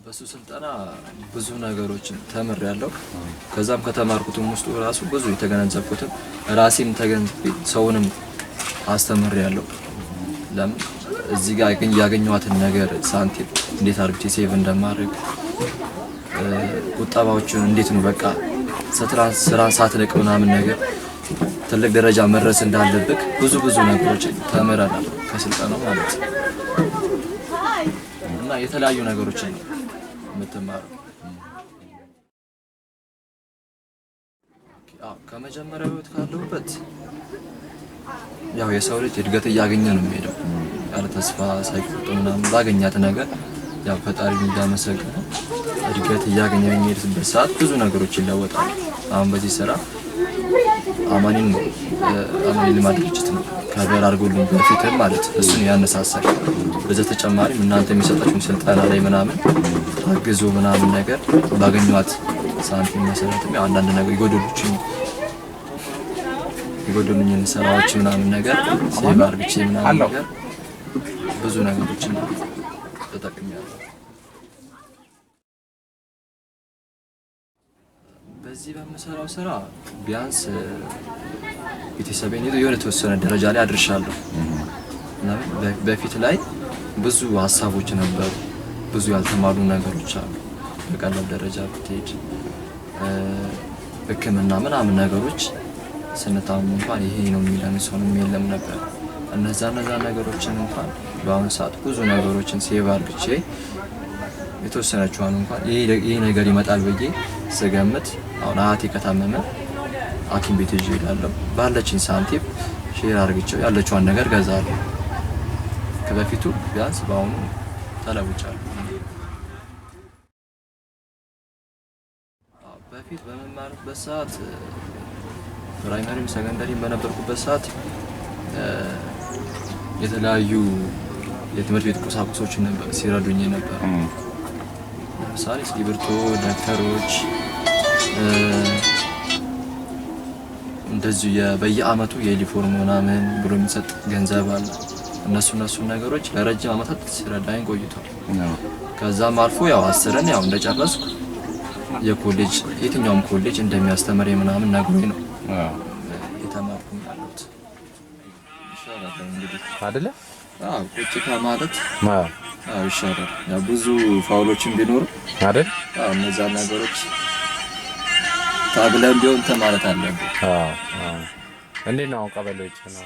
በሱ ስልጠና ብዙ ነገሮችን ተምሬያለሁ። ከዛም ከተማርኩትም ውስጥ ራሱ ብዙ የተገነዘብኩትም ራሴም ተገንዝቤ ሰውንም አስተምሬያለሁ። ለምን እዚህ ጋር ያገኘኋትን ነገር ሳንቲም እንዴት አድርጌ ሴቭ እንደማድረግ ቁጠባዎችን እንዴት ነው በቃ ስራን ሳትለቅ ምናምን ነገር ትልቅ ደረጃ መድረስ እንዳለብህ ብዙ ነገሮችን ተምረናል ከስልጠናው ማለት ነው። እና የተለያዩ ነገሮችን የምትማረው ከመጀመሪያው ህይወት ካለሁበት ያው የሰው ልጅ እድገት እያገኘ ነው የሚሄደው ያለ ተስፋ ሳይቆርጥ ምናምን ባገኛት ነገር ያው ፈጣሪን እያመሰገነ እድገት እያገኘ የሚሄድበት ሰዓት ብዙ ነገሮች ይለወጣሉ። አሁን በዚህ ስራ አማኒን ልማት ድርጅት ነው ከበር አድርጎልን በፊትም ማለት እሱን ያነሳሳል። በዛ ተጨማሪም እናንተ የሚሰጣችሁን ስልጠና ላይ ምናምን ታግዞ ምናምን ነገር ባገኘኋት ሳንቲም መሰረትም አንዳንድ ነገር ይጎድሉኝን ስራዎች ምናምን ነገር ሴቭ አድርጌ ምናምን ነገር ብዙ ነገሮችን ተጠቅሜያለሁ። በዚህ በመሰራው ስራ ቢያንስ ቤተሰቤን የሆነ ተወሰነ ደረጃ ላይ አድርሻለሁ። በፊት ላይ ብዙ ሀሳቦች ነበሩ፣ ብዙ ያልተማሩ ነገሮች አሉ። በቀላል ደረጃ ብትሄድ ሕክምና ምናምን ነገሮች ስንታመም እንኳን ይሄ ነው የሚለን ሰው የለም ነበር። እነዛ ነገሮችን እንኳን በአሁን ሰዓት ብዙ ነገሮችን ሴቭ አድርጌ የተወሰነችዋን እንኳን ይሄ ነገር ይመጣል ብዬ ስገምት አሁን አያቴ ከታመመ ሐኪም ቤት ይዤ እሄዳለሁ። ባለችኝ ሳንቲም ሼር አድርጌው ያለችዋን ነገር ገዛለሁ። ከበፊቱ ቢያንስ በአሁኑ ተለውጫለሁ። በፊት በመማርበት ሰዓት ፕራይመሪም ሰከንደሪም በነበርኩበት ሰዓት የተለያዩ የትምህርት ቤት ቁሳቁሶችን ነበር ሲረዱኝ ነበር። ለምሳሌ እስክሪብቶ፣ ደብተሮች እንደዚህ በየአመቱ የዩኒፎርም ምናምን ብሎ የሚሰጥ ገንዘብ አለ። እነሱ ነገሮች ለረጅም አመታት ሲረዳኝ ቆይቷል። ከዛም አልፎ ያው አስረን ያው እንደጨረስኩ የኮሌጅ የትኛውም ኮሌጅ እንደሚያስተምር ምናምን ነግሮኝ ነው የተማርኩኝ ያለሁት። ይሻላል እንግዲህ አይደለ? ቁጭ ከማለት ይሻላል። ያው ብዙ ፋውሎችን ቢኖሩ አይደል? እነዛ ነገሮች ታግለን ቢሆን ተማረት አለብን። እንዴት ነው ቀበሌዎች ነው